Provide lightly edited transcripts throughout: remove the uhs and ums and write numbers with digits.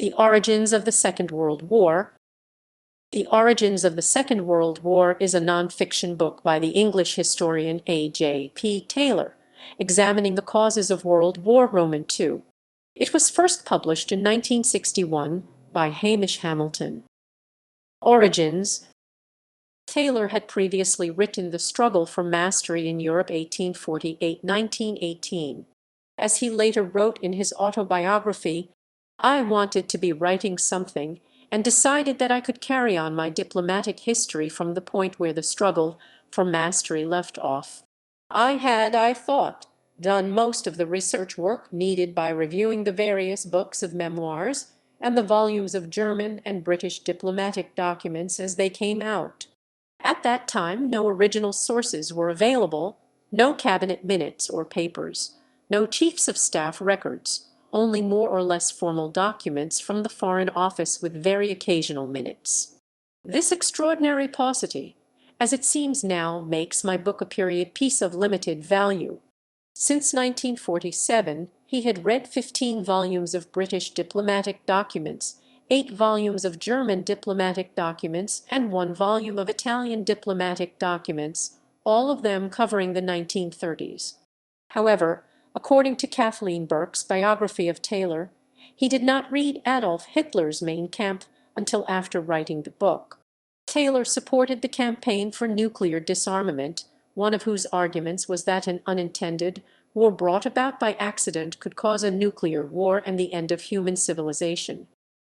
The Origins of the Second World War. The Origins of the Second World War is a non-fiction book by the English historian A.J.P. Taylor, examining the causes of World War II. It was first published in 1961 by Hamish Hamilton. Origins. Taylor had previously written The Struggle for Mastery in Europe 1848–1918. As he later wrote in his autobiography, I wanted to be writing something and decided that I could carry on my diplomatic history from the point where the struggle for mastery left off. I thought, done most of the research work needed by reviewing the various books of memoirs and the volumes of German and British diplomatic documents as they came out. At that time, no original sources were available, no cabinet minutes or papers, no chiefs of staff records, only more or less formal documents from the Foreign Office with very occasional minutes. This extraordinary paucity, as it seems now, makes my book a period piece of limited value. Since 1947, he had read 15 volumes of British diplomatic documents, 8 volumes of German diplomatic documents, and 1 volume of Italian diplomatic documents, all of them covering the 1930s. However, according to Kathleen Burke's biography of Taylor, he did not read Adolf Hitler's Mein Kampf until after writing the book. Taylor supported the campaign for nuclear disarmament, one of whose arguments was that an unintended war brought about by accident could cause a nuclear war and the end of human civilization.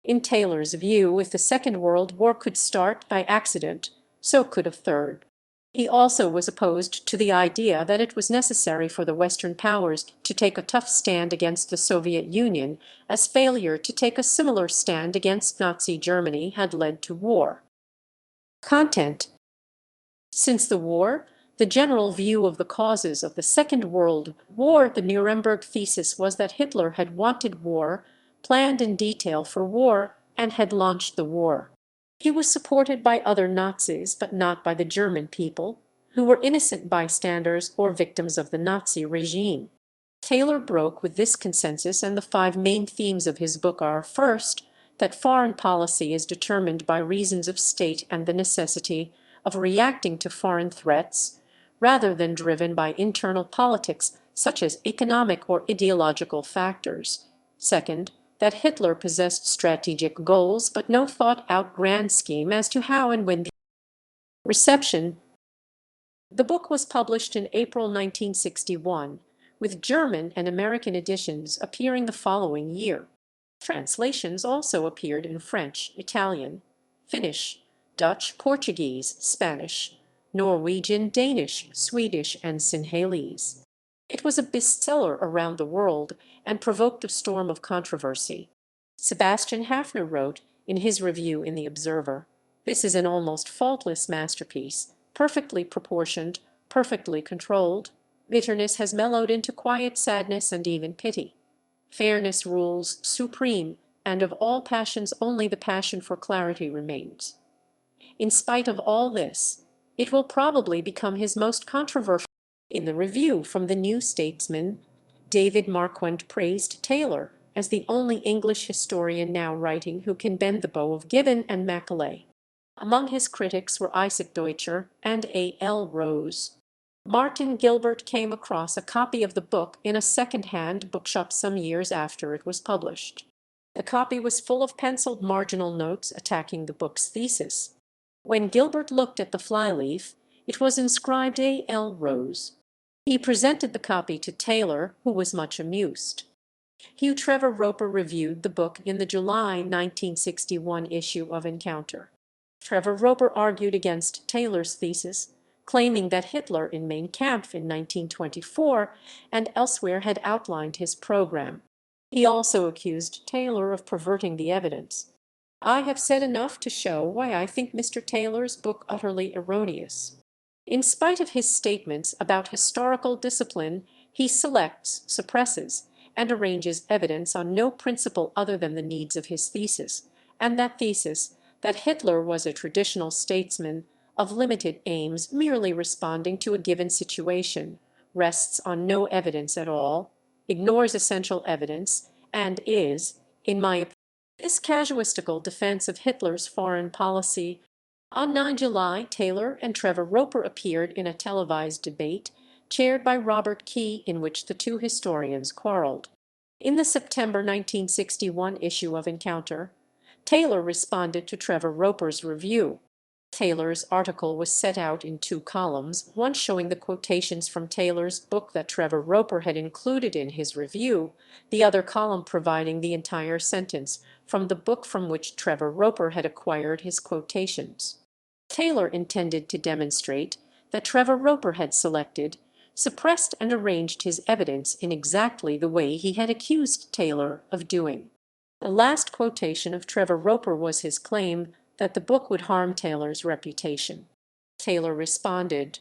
In Taylor's view, if the Second World War could start by accident, so could a third. He also was opposed to the idea that it was necessary for the Western powers to take a tough stand against the Soviet Union, as failure to take a similar stand against Nazi Germany had led to war. Content. Since the war, the general view of the causes of the Second World War, the Nuremberg thesis was that Hitler had wanted war, planned in detail for war, and had launched the war. He was supported by other Nazis, but not by the German people, who were innocent bystanders or victims of the Nazi regime. Taylor broke with this consensus, and the 5 main themes of his book are: first, that foreign policy is determined by reasons of state and the necessity of reacting to foreign threats, rather than driven by internal politics such as economic or ideological factors. Second, that Hitler possessed strategic goals but no thought-out grand scheme as to how and when. Reception. The book was published in April 1961, with German and American editions appearing the following year. Translations also appeared in French, Italian, Finnish, Dutch, Portuguese, Spanish, Norwegian, Danish, Swedish, and Sinhalese. It was a bestseller around the world and provoked a storm of controversy. Sebastian Haffner wrote in his review in The Observer, "This is an almost faultless masterpiece, perfectly proportioned, perfectly controlled. Bitterness has mellowed into quiet sadness and even pity. Fairness rules supreme, and of all passions only the passion for clarity remains. In spite of all this, it will probably become his most controversial." In the review from the New Statesman, David Marquand praised Taylor as the only English historian now writing who can bend the bow of Gibbon and Macaulay. Among his critics were Isaac Deutscher and A.L. Rose. Martin Gilbert came across a copy of the book in a second-hand bookshop some years after it was published. The copy was full of penciled marginal notes attacking the book's thesis. When Gilbert looked at the flyleaf, it was inscribed A.L. Rose. He presented the copy to Taylor, who was much amused. Hugh Trevor Roper reviewed the book in the July 1961 issue of Encounter. Trevor Roper argued against Taylor's thesis, claiming that Hitler in Mein Kampf in 1924 and elsewhere had outlined his program. He also accused Taylor of perverting the evidence. I have said enough to show why I think Mr. Taylor's book utterly erroneous. In spite of his statements about historical discipline, he selects, suppresses, and arranges evidence on no principle other than the needs of his thesis, and that thesis, that Hitler was a traditional statesman of limited aims merely responding to a given situation, rests on no evidence at all, ignores essential evidence, and is, in my opinion, This casuistical defense of Hitler's foreign policy. On 9 July, Taylor and Trevor Roper appeared in a televised debate chaired by Robert Key in which the two historians quarreled. In the September 1961 issue of Encounter, Taylor responded to Trevor Roper's review. Taylor's article was set out in two columns, one showing the quotations from Taylor's book that Trevor Roper had included in his review, the other column providing the entire sentence from the book from which Trevor Roper had acquired his quotations. Taylor intended to demonstrate that Trevor Roper had selected, suppressed, and arranged his evidence in exactly the way he had accused Taylor of doing. The last quotation of Trevor Roper was his claim that the book would harm Taylor's reputation. Taylor responded,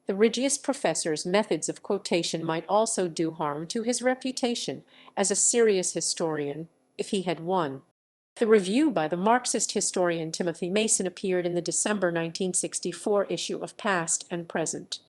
"The Regius professor's methods of quotation might also do harm to his reputation as a serious historian if he had won." The review by the Marxist historian Timothy Mason appeared in the December 1964 issue of Past and Present.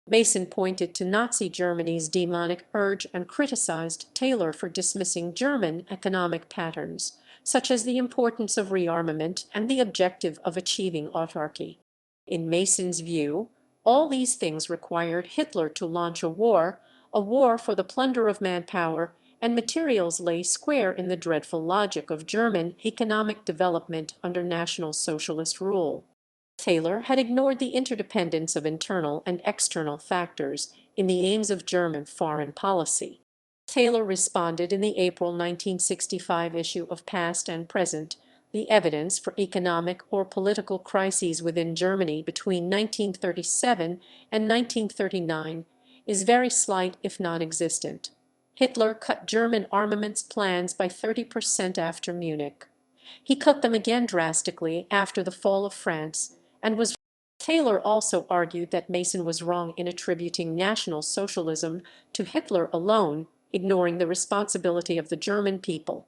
Mason pointed to Nazi Germany's demonic urge and criticized Taylor for dismissing German economic patterns, such as the importance of rearmament and the objective of achieving autarky. In Mason's view, all these things required Hitler to launch a war for the plunder of manpower and materials lay square in the dreadful logic of German economic development under National Socialist rule. Taylor had ignored the interdependence of internal and external factors in the aims of German foreign policy. Taylor responded in the April 1965 issue of Past and Present, "The evidence for economic or political crises within Germany between 1937 and 1939 is very slight if non-existent. Hitler cut German armaments plans by 30% after Munich. He cut them again drastically after the fall of France, and was." Taylor also argued that Mason was wrong in attributing National Socialism to Hitler alone, ignoring the responsibility of the German people,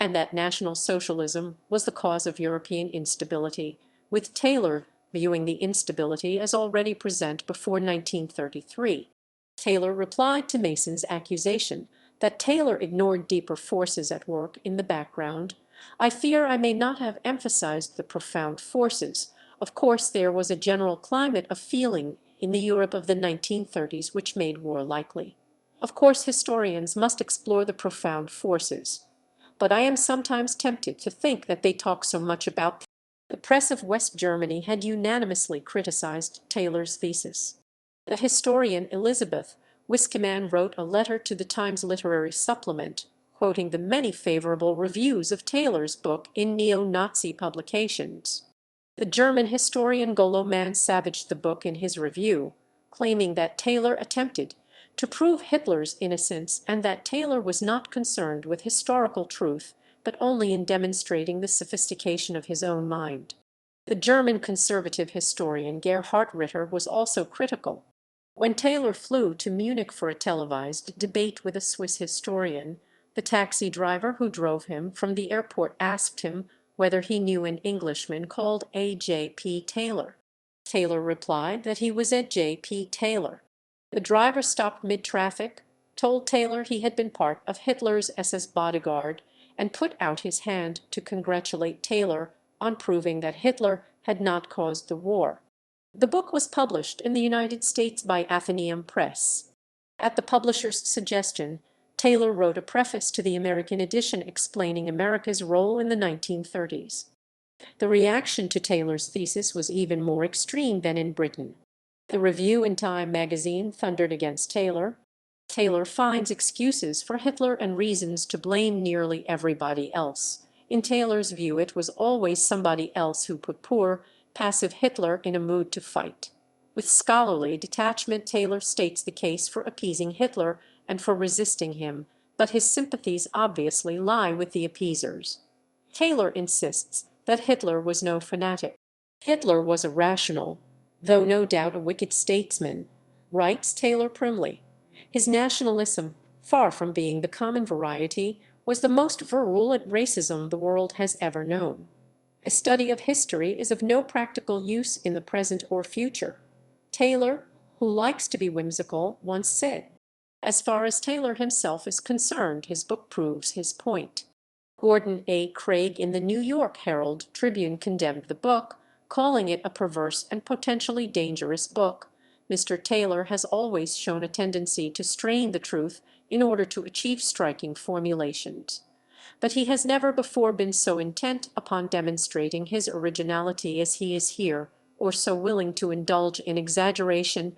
and that National Socialism was the cause of European instability, with Taylor viewing the instability as already present before 1933. Taylor replied to Mason's accusation that Taylor ignored deeper forces at work in the background. "I fear I may not have emphasized the profound forces. Of course there was a general climate of feeling in the Europe of the 1930s which made war likely. Of course historians must explore the profound forces. But I am sometimes tempted to think that they talk so much about." The press of West Germany had unanimously criticized Taylor's thesis. The historian Elizabeth Wiskiman wrote a letter to the Times Literary Supplement, quoting the many favorable reviews of Taylor's book in neo-Nazi publications. The German historian Golo Mann savaged the book in his review, claiming that Taylor attempted to prove Hitler's innocence and that Taylor was not concerned with historical truth, but only in demonstrating the sophistication of his own mind. The German conservative historian Gerhard Ritter was also critical. When Taylor flew to Munich for a televised debate with a Swiss historian, the taxi driver who drove him from the airport asked him whether he knew an Englishman called A.J.P. Taylor. Taylor replied that he was A.J.P. Taylor. The driver stopped mid-traffic, told Taylor he had been part of Hitler's SS bodyguard, and put out his hand to congratulate Taylor on proving that Hitler had not caused the war. The book was published in the United States by Athenaeum Press. At the publisher's suggestion, Taylor wrote a preface to the American edition explaining America's role in the 1930s. The reaction to Taylor's thesis was even more extreme than in Britain. The review in Time magazine thundered against Taylor. Taylor finds excuses for Hitler and reasons to blame nearly everybody else. In Taylor's view, it was always somebody else who put poor, passive Hitler in a mood to fight. With scholarly detachment, Taylor states the case for appeasing Hitler and for resisting him, but his sympathies obviously lie with the appeasers. Taylor insists that Hitler was no fanatic. Hitler was a rational, though no doubt a wicked statesman, writes Taylor primly. His nationalism, far from being the common variety, was the most virulent racism the world has ever known. A study of history is of no practical use in the present or future. Taylor, who likes to be whimsical, once said. As far as Taylor himself is concerned, his book proves his point. Gordon A. Craig in the New York Herald Tribune condemned the book, calling it a perverse and potentially dangerous book. Mr. Taylor has always shown a tendency to strain the truth in order to achieve striking formulations. But he has never before been so intent upon demonstrating his originality as he is here, or so willing to indulge in exaggeration.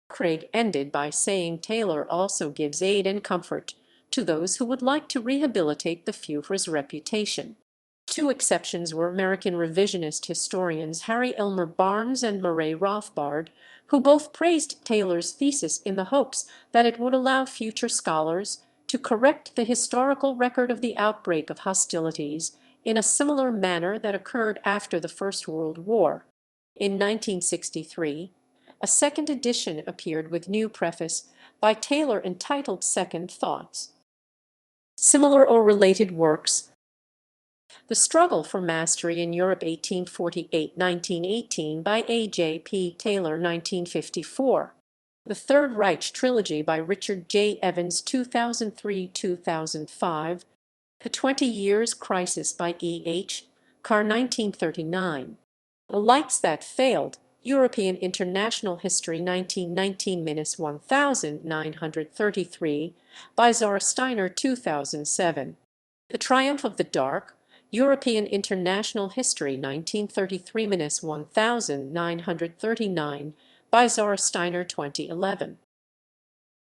Craig ended by saying Taylor also gives aid and comfort to those who would like to rehabilitate the Führer's reputation. Two exceptions were American revisionist historians Harry Elmer Barnes and Murray Rothbard, who both praised Taylor's thesis in the hopes that it would allow future scholars to correct the historical record of the outbreak of hostilities in a similar manner that occurred after the First World War. In 1963, a second edition appeared with new preface by Taylor entitled Second Thoughts. Similar or related works: The Struggle for Mastery in Europe 1848–1918 by A.J.P. Taylor 1954. The Third Reich Trilogy by Richard J. Evans 2003–2005. The 20 Years Crisis by E.H. Carr 1939. The Lights That Failed, European International History 1919–1933 by Zara Steiner 2007. The Triumph of the Dark, European International History 1933–1939 by Zara Steiner 2011.